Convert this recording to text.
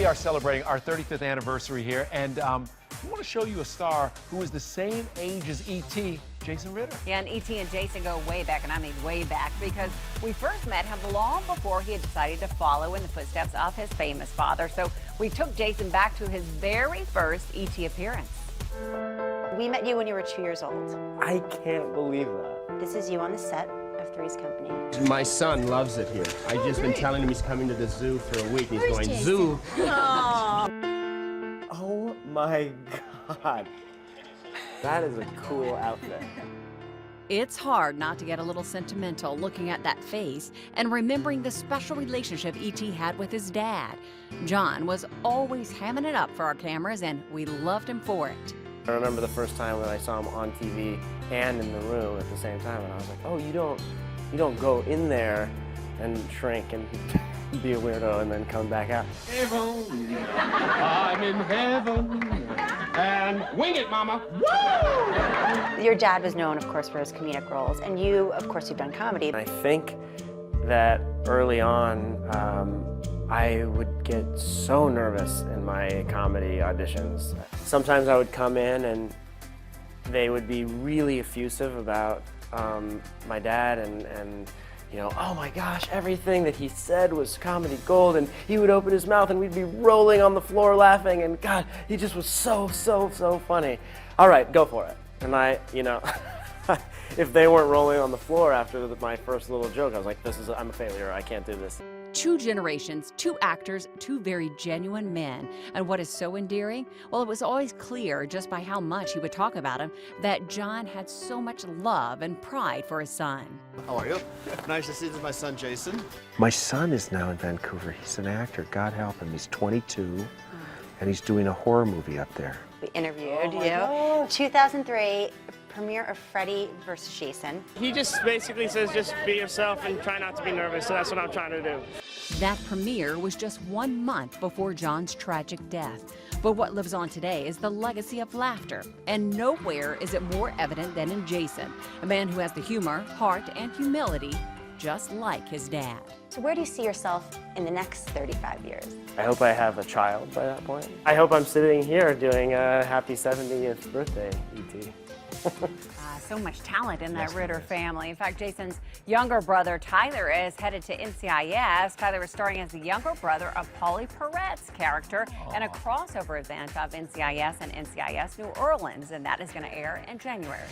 We are celebrating our 35th anniversary here, and we want to show you a star who is the same age as E.T., Jason Ritter. Yeah, and E.T. and Jason go way back, and I mean way back, because we first met him long before he had decided to follow in the footsteps of his famous father. So we took Jason back to his very first E.T. appearance. We met you when you were 2 years old. I can't believe that. This is you on the set of Three's Company. My son loves it here. I've just been telling him he's coming to the zoo for a week. He's going, Jason? zoo. Oh. Oh my God. That is a cool outfit. It's hard not to get a little sentimental looking at that face and remembering the special relationship E.T. had with his dad. John was always hamming it up for our cameras, and we loved him for it. I remember the first time when I saw him on TV and in the room at the same time, and I was like, oh, you don't go in there and shrink and be a weirdo and then come back out. Heaven, I'm in heaven, and wing it, mama. Woo! Your dad was known, of course, for his comedic roles, and you, of course, you've done comedy. I think that early on, I would get so nervous in my comedy auditions. Sometimes I would come in and they would be really effusive about my dad and you know, oh my gosh, everything that he said was comedy gold, and he would open his mouth and we'd be rolling on the floor laughing, and God, he just was so funny. All right, go for it. And I, you know, if they weren't rolling on the floor after my first little joke, I was like, I'm a failure, I can't do this. 2 generations, 2 actors, 2 very genuine men. And what is so endearing? Well, it was always clear just by how much he would talk about him that John had so much love and pride for his son. How are you? Nice to see you. This is my son, Jason. My son is now in Vancouver. He's an actor, God help him. He's 22, and he's doing a horror movie up there. We interviewed you. 2003, premiere of Freddy vs. Jason. He just basically says just be yourself and try not to be nervous, so that's what I'm trying to do. That premiere was just 1 month before John's tragic death. But what lives on today is the legacy of laughter. And nowhere is it more evident than in Jason, a man who has the humor, heart, and humility just like his dad. So where do you see yourself in the next 35 years? I hope I have a child by that point. I hope I'm sitting here doing a happy 70th birthday, E.T. So much talent in that Ritter family. In fact, Jason's younger brother, Tyler, is headed to NCIS. Tyler is starring as the younger brother of Paulie Perrette's character in a crossover event of NCIS and NCIS New Orleans, and that is going to air in January.